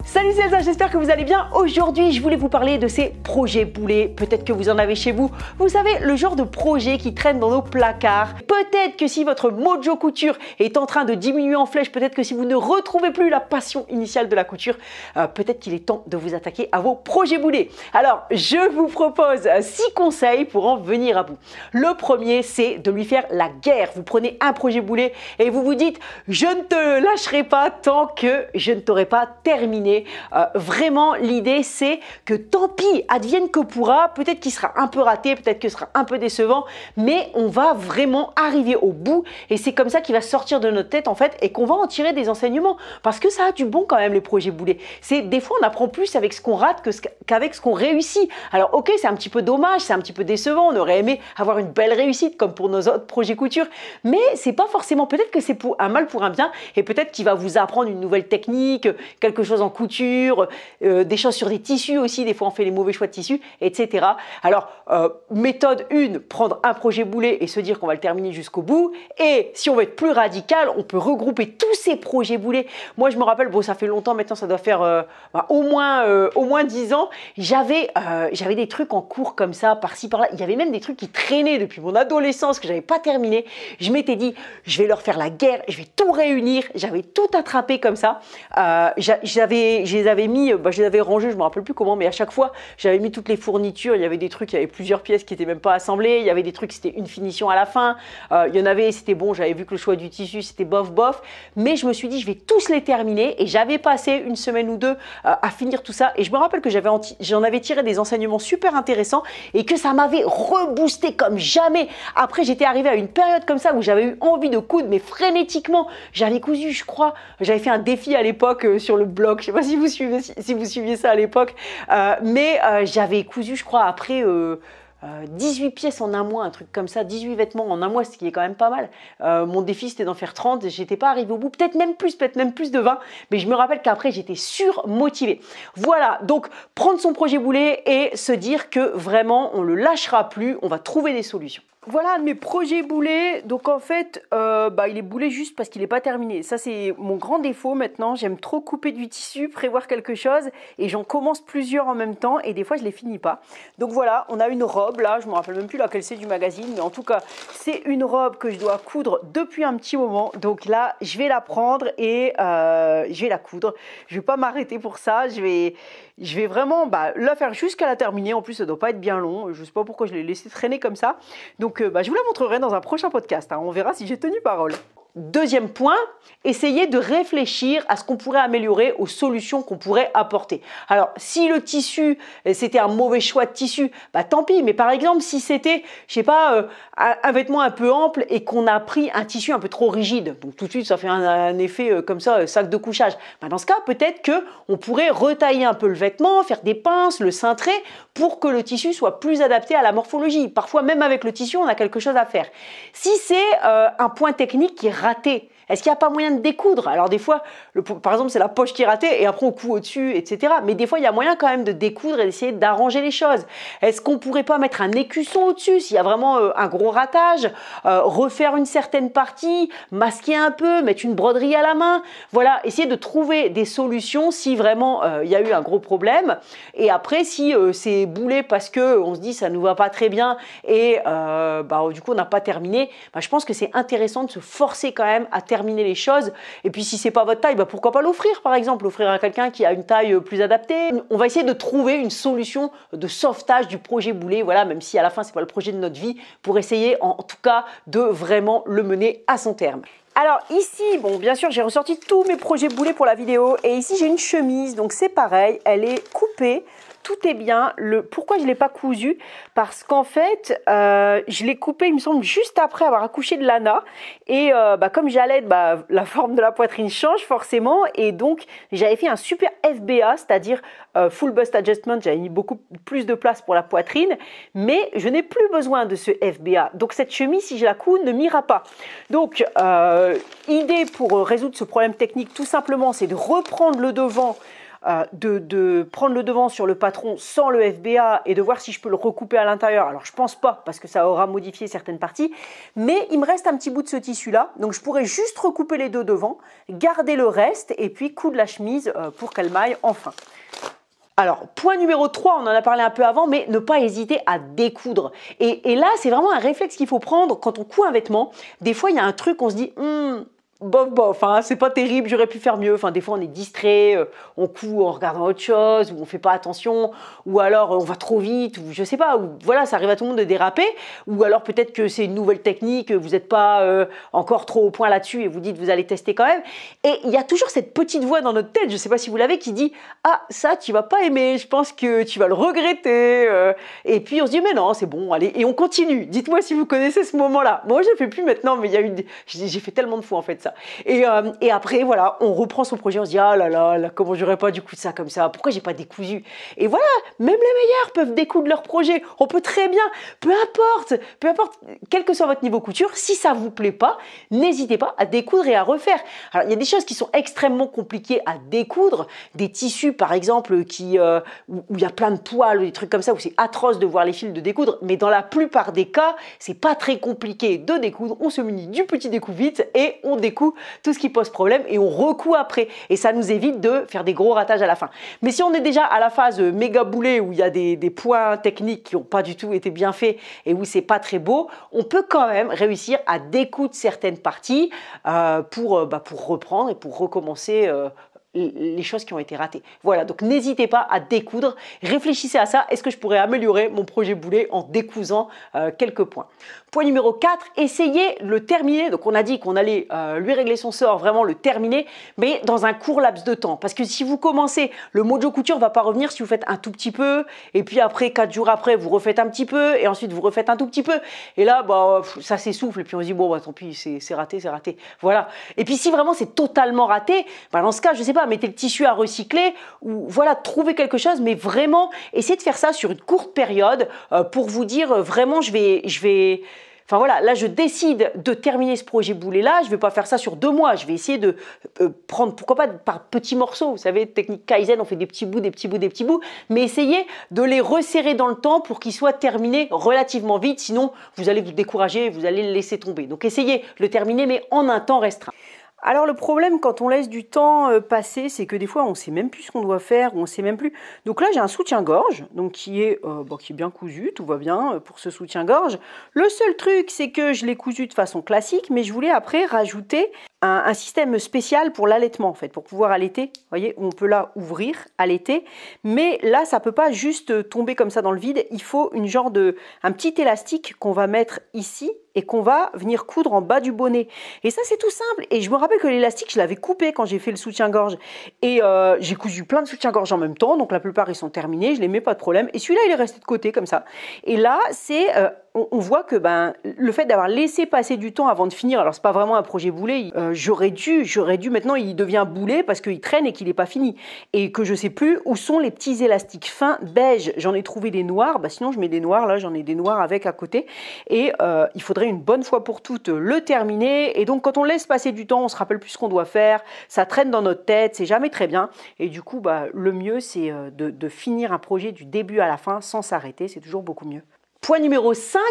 Salut, c'est Elsa, j'espère que vous allez bien. Aujourd'hui, je voulais vous parler de ces projets boulets. Peut-être que vous en avez chez vous. Vous savez, le genre de projet qui traîne dans nos placards. Peut-être que si votre mojo couture est en train de diminuer en flèche, peut-être que si vous ne retrouvez plus la passion initiale de la couture, peut-être qu'il est temps de vous attaquer à vos projets boulets. Alors, je vous propose 6 conseils pour en venir à bout. Le premier, c'est de lui faire la guerre. Vous prenez un projet boulet et vous vous dites « Je ne te lâcherai pas tant que je ne t'aurai pas terminé ». Vraiment, l'idée, c'est que tant pis, advienne que pourra, peut-être qu'il sera un peu raté, peut-être qu'il sera un peu décevant, mais on va vraiment arriver au bout et c'est comme ça qu'il va sortir de notre tête en fait et qu'on va en tirer des enseignements parce que ça a du bon quand même les projets boulets. C'est des fois on apprend plus avec ce qu'on rate qu'avec ce qu'on réussit. Alors ok, c'est un petit peu dommage, c'est un petit peu décevant, on aurait aimé avoir une belle réussite comme pour nos autres projets couture, mais c'est pas forcément, peut-être que c'est pour un mal pour un bien et peut-être qu'il va vous apprendre une nouvelle technique, quelque chose en couture, des choses sur des tissus aussi, des fois on fait les mauvais choix de tissus, etc. Alors, méthode 1, prendre un projet boulet et se dire qu'on va le terminer jusqu'au bout. Et si on veut être plus radical, on peut regrouper tous ces projets boulets. Moi, je me rappelle, bon, ça fait longtemps maintenant, ça doit faire au moins 10 ans. J'avais des trucs en cours comme ça, par-ci, par-là. Il y avait même des trucs qui traînaient depuis mon adolescence que j'avais pas terminé. Je m'étais dit, je vais leur faire la guerre, je vais tout réunir. J'avais tout attrapé comme ça. Je les avais mis, je les avais rangés, je me rappelle plus comment, mais à chaque fois, j'avais mis toutes les fournitures. Il y avait des trucs, il y avait plusieurs pièces qui n'étaient même pas assemblées. Il y avait des trucs, c'était une finition à la fin. Il y en avait, c'était bon, j'avais vu que le choix du tissu, c'était bof, bof. Mais je me suis dit, je vais tous les terminer. Et j'avais passé une semaine ou deux à finir tout ça. Et je me rappelle que j'en avais tiré des enseignements super intéressants et que ça m'avait reboosté comme jamais. Après, j'étais arrivée à une période comme ça où j'avais eu envie de coudre, mais frénétiquement. J'avais cousu, je crois. J'avais fait un défi à l'époque sur le blog. Je sais pas si vous suiviez ça à l'époque, mais j'avais cousu, je crois, après 18 pièces en un mois, un truc comme ça, 18 vêtements en un mois, ce qui est quand même pas mal. Mon défi, c'était d'en faire 30, j'étais pas arrivée au bout, peut-être même plus de 20, mais je me rappelle qu'après, j'étais surmotivée. Voilà, donc prendre son projet boulet et se dire que vraiment, on le lâchera plus, on va trouver des solutions. Voilà mes projets boulets, donc en fait, il est boulé juste parce qu'il n'est pas terminé. Ça, c'est mon grand défaut maintenant. J'aime trop couper du tissu, prévoir quelque chose et j'en commence plusieurs en même temps et des fois, je ne les finis pas. Donc voilà, on a une robe là, je ne me rappelle même plus laquelle c'est du magazine, mais en tout cas, c'est une robe que je dois coudre depuis un petit moment. Donc là, je vais la prendre et je vais la coudre. Je ne vais pas m'arrêter pour ça, je vais vraiment la faire jusqu'à la terminer. En plus, ça ne doit pas être bien long. Je ne sais pas pourquoi je l'ai laissé traîner comme ça. Donc, je vous la montrerai dans un prochain podcast. On verra si j'ai tenu parole. Deuxième point, essayez de réfléchir à ce qu'on pourrait améliorer, aux solutions qu'on pourrait apporter. Alors, si le tissu, c'était un mauvais choix de tissu, tant pis. Mais par exemple, si c'était, je sais pas, un vêtement un peu ample et qu'on a pris un tissu un peu trop rigide, donc tout de suite, ça fait un effet comme ça, sac de couchage. Dans ce cas, peut-être qu'on pourrait retailler un peu le vêtement, faire des pinces, le cintrer pour que le tissu soit plus adapté à la morphologie. Parfois, même avec le tissu, on a quelque chose à faire. Si c'est un point technique qui est raté, est-ce qu'il n'y a pas moyen de découdre? Alors des fois, par exemple, c'est la poche qui est ratée et après on coud au-dessus, etc. Mais des fois, il y a moyen quand même de découdre et d'essayer d'arranger les choses. Est-ce qu'on ne pourrait pas mettre un écusson au-dessus s'il y a vraiment un gros ratage, refaire une certaine partie, masquer un peu, mettre une broderie à la main? Voilà, essayer de trouver des solutions si vraiment il y a eu un gros problème. Et après, si c'est boulé parce qu'on se dit ça ne nous va pas très bien et du coup on n'a pas terminé, je pense que c'est intéressant de se forcer quand même à terminer les choses. Et puis si c'est pas votre taille, pourquoi pas l'offrir par exemple, l'offrir à quelqu'un qui a une taille plus adaptée. On va essayer de trouver une solution de sauvetage du projet boulet, voilà, même si à la fin c'est pas le projet de notre vie, pour essayer en tout cas de vraiment le mener à son terme. Alors ici, bien sûr, j'ai ressorti tous mes projets boulets pour la vidéo et ici j'ai une chemise, donc c'est pareil, elle est coupée. Tout est bien. Pourquoi je ne l'ai pas cousu? Parce qu'en fait, je l'ai coupé, il me semble, juste après avoir accouché de Lana. Et comme j'allais, la forme de la poitrine change forcément. Et donc, j'avais fait un super FBA, c'est-à-dire Full Bust Adjustment. J'avais mis beaucoup plus de place pour la poitrine. Mais je n'ai plus besoin de ce FBA. Donc, cette chemise, si je la couds, ne m'ira pas. Donc, idée pour résoudre ce problème technique, tout simplement, c'est de reprendre le devant de prendre le devant sur le patron sans le FBA et de voir si je peux le recouper à l'intérieur. Alors je pense pas parce que ça aura modifié certaines parties, mais il me reste un petit bout de ce tissu-là, donc je pourrais juste recouper les deux devant, garder le reste et puis coudre la chemise pour qu'elle m'aille enfin. Alors, point numéro 3, on en a parlé un peu avant, mais ne pas hésiter à découdre. Et là, c'est vraiment un réflexe qu'il faut prendre quand on coud un vêtement. Des fois, il y a un truc, on se dit, bof, bof, hein, c'est pas terrible, j'aurais pu faire mieux. Enfin, des fois, on est distrait, on coud en regardant autre chose, ou on fait pas attention, ou alors on va trop vite, ou je sais pas, ou voilà, ça arrive à tout le monde de déraper, ou alors peut-être que c'est une nouvelle technique, vous n'êtes pas encore trop au point là-dessus et vous dites vous allez tester quand même. Et il y a toujours cette petite voix dans notre tête, je sais pas si vous l'avez, qui dit ah, ça, tu vas pas aimer, je pense que tu vas le regretter. Et puis on se dit mais non, c'est bon, allez, et on continue. Dites-moi si vous connaissez ce moment-là. Moi, je ne fais plus maintenant, mais il y a eu, j'ai fait tellement de fois en fait ça. Et après, voilà, on reprend son projet, on se dit ah là là, comment j'aurais pas dû coudre ça comme ça, pourquoi j'ai pas décousu. Et voilà, même les meilleurs peuvent découdre leur projet. On peut très bien, peu importe, quel que soit votre niveau couture, si ça vous plaît pas, n'hésitez pas à découdre et à refaire. Alors, il y a des choses qui sont extrêmement compliquées à découdre, des tissus par exemple où il y a plein de poils ou des trucs comme ça, où c'est atroce de voir les fils de découdre, mais dans la plupart des cas, c'est pas très compliqué de découdre. On se munit du petit découpe-vite et on découd tout ce qui pose problème et on recoud après. Et ça nous évite de faire des gros ratages à la fin. Mais si on est déjà à la phase méga boulet où il y a des points techniques qui n'ont pas du tout été bien faits et où c'est pas très beau, on peut quand même réussir à découdre certaines parties pour reprendre et pour recommencer les choses qui ont été ratées. Voilà, donc n'hésitez pas à découdre, réfléchissez à ça, est-ce que je pourrais améliorer mon projet boulet en décousant quelques points. Point numéro 4, essayez le terminer. Donc on a dit qu'on allait lui régler son sort, vraiment le terminer, mais dans un court laps de temps. Parce que si vous commencez, le Mojo Couture ne va pas revenir si vous faites un tout petit peu, et puis après, 4 jours après, vous refaites un petit peu, et ensuite vous refaites un tout petit peu. Et là, ça s'essouffle, et puis on se dit, bon, tant pis, c'est raté, c'est raté. Voilà. Et puis si vraiment c'est totalement raté, dans ce cas, je sais pas, mettez le tissu à recycler, ou voilà, trouvez quelque chose, mais vraiment, essayez de faire ça sur une courte période pour vous dire, vraiment, je vais Enfin voilà, là je décide de terminer ce projet boulet là, je ne vais pas faire ça sur 2 mois, je vais essayer de prendre, pourquoi pas par petits morceaux, vous savez, technique Kaizen, on fait des petits bouts, des petits bouts, des petits bouts, mais essayez de les resserrer dans le temps pour qu'ils soient terminés relativement vite, sinon vous allez vous décourager, vous allez le laisser tomber. Donc essayez de le terminer, mais en un temps restreint. Alors le problème quand on laisse du temps passer, c'est que des fois on ne sait même plus ce qu'on doit faire, ou on ne sait même plus. Donc là j'ai un soutien-gorge, donc qui est bien cousu, tout va bien pour ce soutien-gorge. Le seul truc c'est que je l'ai cousu de façon classique, mais je voulais après rajouter un système spécial pour l'allaitement en fait, pour pouvoir allaiter. Vous voyez, on peut là ouvrir, allaiter, mais là ça peut pas juste tomber comme ça dans le vide. Il faut un petit élastique qu'on va mettre ici et qu'on va venir coudre en bas du bonnet. Et ça c'est tout simple. Et je me rappelle que l'élastique je l'avais coupé quand j'ai fait le soutien-gorge. Et j'ai cousu plein de soutiens-gorge en même temps, donc la plupart ils sont terminés, je les mets pas de problème. Et celui-là il est resté de côté comme ça. Et là c'est on voit que le fait d'avoir laissé passer du temps avant de finir, alors c'est pas vraiment un projet boulet, j'aurais dû, maintenant il devient boulet parce qu'il traîne et qu'il n'est pas fini. Et que je sais plus où sont les petits élastiques fins beige. J'en ai trouvé des noirs, sinon je mets des noirs, là j'en ai des noirs avec à côté. Et il faudrait une bonne fois pour toutes le terminer. Et donc quand on laisse passer du temps, on se rappelle plus ce qu'on doit faire, ça traîne dans notre tête, c'est jamais très bien. Et du coup, le mieux c'est de finir un projet du début à la fin sans s'arrêter, c'est toujours beaucoup mieux. Point numéro 5,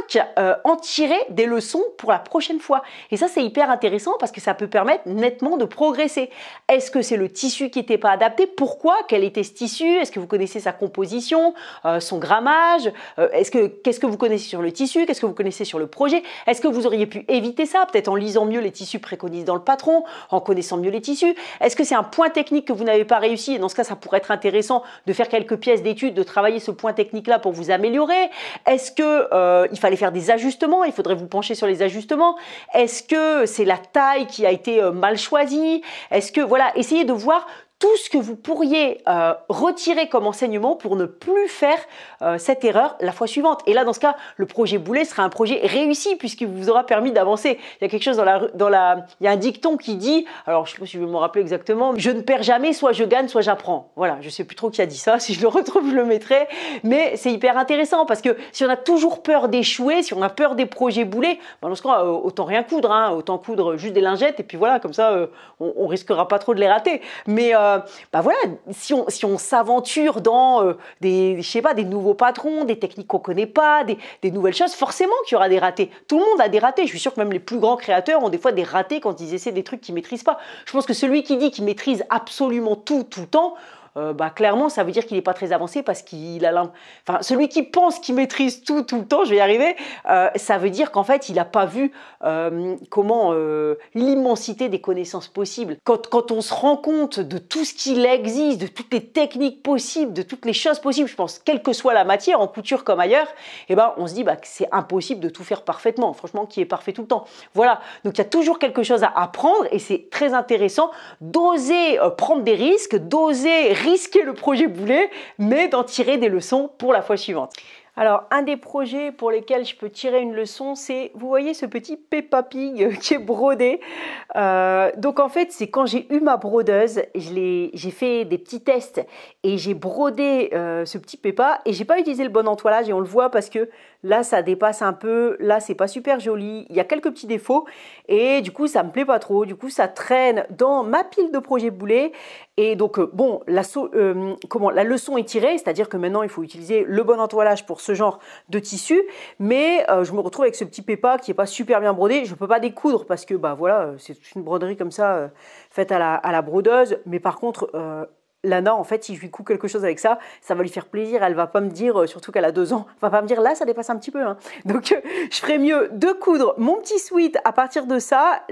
en tirer des leçons pour la prochaine fois. Et ça, c'est hyper intéressant parce que ça peut permettre nettement de progresser. Est-ce que c'est le tissu qui n'était pas adapté? Pourquoi? Quel était ce tissu? Est-ce que vous connaissez sa composition, son grammage? Qu'est-ce que vous connaissez sur le tissu? Qu'est-ce que vous connaissez sur le projet? Est-ce que vous auriez pu éviter ça? Peut-être en lisant mieux les tissus préconisés dans le patron, en connaissant mieux les tissus. Est-ce que c'est un point technique que vous n'avez pas réussi? Et dans ce cas, ça pourrait être intéressant de faire quelques pièces d'études, de travailler ce point technique-là pour vous améliorer. Est-ce que il fallait faire des ajustements, il faudrait vous pencher sur les ajustements. Est-ce que c'est la taille qui a été mal choisie? Est-ce que, voilà, essayez de voir tout ce que vous pourriez retirer comme enseignement pour ne plus faire cette erreur la fois suivante. Et là, dans ce cas, le projet boulet sera un projet réussi puisqu'il vous aura permis d'avancer. Il y a quelque chose il y a un dicton qui dit, alors je ne sais pas si je vais me rappeler exactement, je ne perds jamais, soit je gagne, soit j'apprends. Voilà, je ne sais plus trop qui a dit ça, si je le retrouve, je le mettrai. Mais c'est hyper intéressant parce que si on a toujours peur d'échouer, si on a peur des projets boulets, dans ce cas, autant rien coudre, autant coudre juste des lingettes et puis voilà, comme ça, on risquera pas trop de les rater. Mais bah voilà, si on s'aventure dans je sais pas, des nouveaux patrons, des techniques qu'on connaît pas, des nouvelles choses, forcément qu'il y aura des ratés. Tout le monde a des ratés. Je suis sûre que même les plus grands créateurs ont des fois des ratés quand ils essaient des trucs qu'ils maîtrisent pas. Je pense que celui qui dit qu'il maîtrise absolument tout le temps, bah clairement, ça veut dire qu'il n'est pas très avancé parce qu'il a enfin, celui qui pense qu'il maîtrise tout le temps, je vais y arriver, ça veut dire qu'en fait, il n'a pas vu l'immensité des connaissances possibles. Quand on se rend compte de tout ce qu'il existe, de toutes les techniques possibles, de toutes les choses possibles, je pense, quelle que soit la matière, en couture comme ailleurs, eh ben, on se dit bah, que c'est impossible de tout faire parfaitement. Franchement, qui est parfait tout le temps. Voilà, donc il y a toujours quelque chose à apprendre et c'est très intéressant d'oser prendre des risques, d'oser risquer le projet boulet, mais d'en tirer des leçons pour la fois suivante. Alors, un des projets pour lesquels je peux tirer une leçon, c'est, vous voyez ce petit Peppa Pig qui est brodé. Donc en fait, c'est quand j'ai eu ma brodeuse, j'ai fait des petits tests et j'ai brodé ce petit Peppa et j'ai pas utilisé le bon entoilage et on le voit parce que là, ça dépasse un peu, là, c'est pas super joli, il y a quelques petits défauts et du coup, ça me plaît pas trop. Du coup, ça traîne dans ma pile de projets boulets et donc, bon, la leçon est tirée, c'est-à-dire que maintenant, il faut utiliser le bon entoilage pour ce genre de tissu, mais je me retrouve avec ce petit Peppa qui est pas super bien brodé. Je peux pas découdre parce que bah voilà, c'est une broderie comme ça faite à la brodeuse, mais par contre Lana, en fait, si je lui couds quelque chose avec ça, ça va lui faire plaisir. Elle va pas me dire, surtout qu'elle a 2 ans, elle va pas me dire là, ça dépasse un petit peu. Hein. Donc, je ferais mieux de coudre mon petit sweat à partir de ça.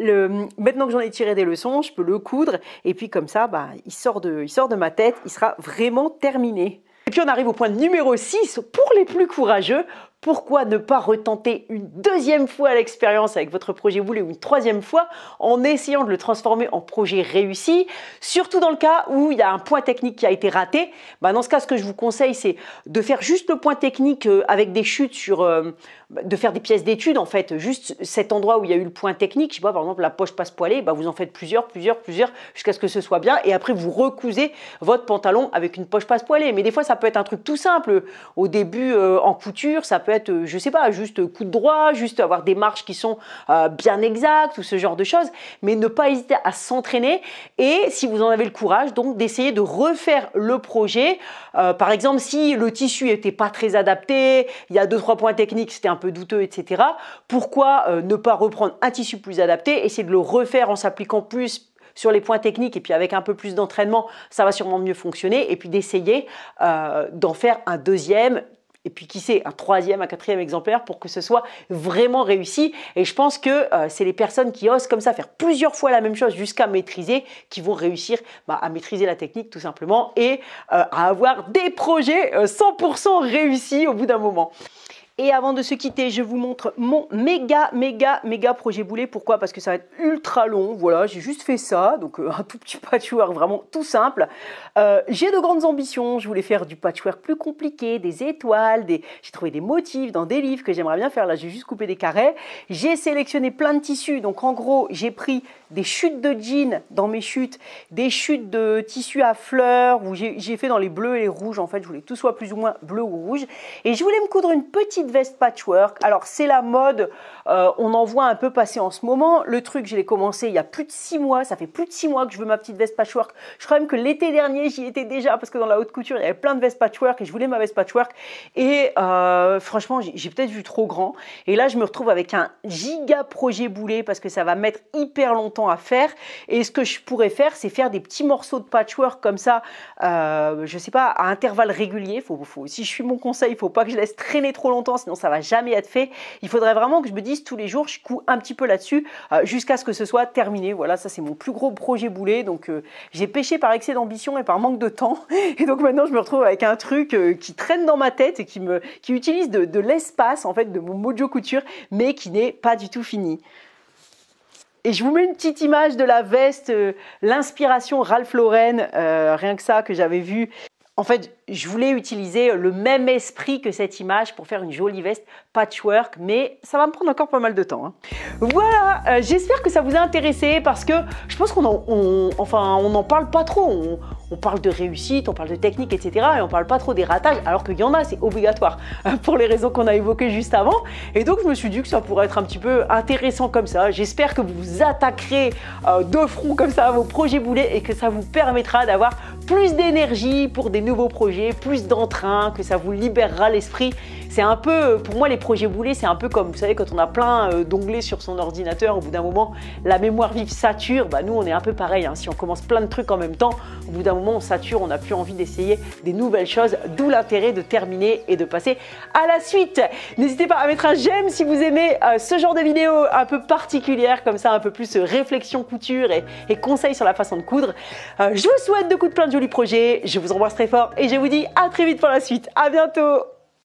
Maintenant que j'en ai tiré des leçons, je peux le coudre et puis comme ça, bah, il sort de ma tête, il sera vraiment terminé. Et puis on arrive au point numéro 6 pour les plus courageux. Pourquoi ne pas retenter une 2e fois l'expérience avec votre projet boulet ou une 3e fois en essayant de le transformer en projet réussi, surtout dans le cas où il y a un point technique qui a été raté. Bah dans ce cas, ce que je vous conseille, c'est de faire juste le point technique avec des chutes de faire des pièces d'études en fait, juste cet endroit où il y a eu le point technique. Je sais pas, par exemple la poche passe-poilée, bah vous en faites plusieurs jusqu'à ce que ce soit bien et après vous recousez votre pantalon avec une poche passe-poilée. Mais des fois, ça peut être un truc tout simple. Au début, en couture, ça peut être, je sais pas, juste coudre droit, juste avoir des marches qui sont bien exactes ou ce genre de choses, mais ne pas hésiter à s'entraîner et si vous en avez le courage, donc d'essayer de refaire le projet. Par exemple, si le tissu n'était pas très adapté, il y a 2-3 points techniques, c'était un peu douteux, etc. Pourquoi ne pas reprendre un tissu plus adapté, essayer de le refaire en s'appliquant plus sur les points techniques et puis avec un peu plus d'entraînement, ça va sûrement mieux fonctionner et puis d'essayer d'en faire un 2e et puis qui sait, un 3e, un 4e exemplaire pour que ce soit vraiment réussi. Et je pense que c'est les personnes qui osent comme ça faire plusieurs fois la même chose jusqu'à maîtriser qui vont réussir à maîtriser la technique tout simplement et à avoir des projets 100% réussis au bout d'un moment. Et avant de se quitter, je vous montre mon méga projet boulet. Pourquoi? Parce que ça va être ultra long. Voilà, j'ai juste fait ça. Donc un tout petit patchwork vraiment tout simple. J'ai de grandes ambitions. Je voulais faire du patchwork plus compliqué, des étoiles. J'ai trouvé des motifs dans des livres que j'aimerais bien faire. Là, j'ai juste coupé des carrés. J'ai sélectionné plein de tissus. Donc en gros, j'ai pris des chutes de jeans dans mes chutes, des chutes de tissus à fleurs où j'ai fait dans les bleus et les rouges. En fait, je voulais que tout soit plus ou moins bleu ou rouge. Et je voulais me coudre une petite veste patchwork. Alors c'est la mode, on en voit un peu passer en ce moment. Le truc, je l'ai commencé il y a plus de 6 mois. Ça fait plus de 6 mois que je veux ma petite veste patchwork. Je crois même que l'été dernier, j'y étais déjà parce que dans la haute couture, il y avait plein de vestes patchwork et je voulais ma veste patchwork. Et franchement, j'ai peut-être vu trop grand. Et là, je me retrouve avec un giga projet boulet parce que ça va mettre hyper longtemps à faire. Et ce que je pourrais faire, c'est faire des petits morceaux de patchwork comme ça, je sais pas, à intervalles réguliers. Si je suis mon conseil, il faut pas que je laisse traîner trop longtemps, sinon ça va jamais être fait. Il faudrait vraiment que je me dise tous les jours, je couds un petit peu là-dessus jusqu'à ce que ce soit terminé. Voilà, ça c'est mon plus gros projet boulet. Donc j'ai pêché par excès d'ambition et par manque de temps. Et donc maintenant je me retrouve avec un truc qui traîne dans ma tête et qui utilise de l'espace en fait de mon mojo couture, mais qui n'est pas du tout fini. Et je vous mets une petite image de la veste, l'inspiration Ralph Lauren, rien que ça que j'avais vu. En fait, je voulais utiliser le même esprit que cette image pour faire une jolie veste patchwork, mais ça va me prendre encore pas mal de temps. Hein. Voilà, j'espère que ça vous a intéressé parce que je pense qu'on en parle pas trop. on parle de réussite, on parle de technique, etc. Et on parle pas trop des ratages, alors qu'il y en a, c'est obligatoire pour les raisons qu'on a évoquées juste avant. Et donc, je me suis dit que ça pourrait être un petit peu intéressant comme ça. J'espère que vous vous attaquerez de front comme ça à vos projets boulets et que ça vous permettra d'avoir plus d'énergie pour des nouveaux projets, plus d'entrain, que ça vous libérera l'esprit. C'est un peu, pour moi, les projets boulets, c'est un peu comme, vous savez, quand on a plein d'onglets sur son ordinateur, au bout d'un moment, la mémoire vive sature. Bah, nous, on est un peu pareil, hein. Si on commence plein de trucs en même temps, au bout d'un moment, on sature, on n'a plus envie d'essayer des nouvelles choses, d'où l'intérêt de terminer et de passer à la suite. N'hésitez pas à mettre un j'aime si vous aimez ce genre de vidéo un peu particulière, comme ça, un peu plus réflexion couture et conseils sur la façon de coudre. Je vous souhaite de coups de plein de jolis projets, je vous embrasse très fort et je vous dis à très vite pour la suite. À bientôt!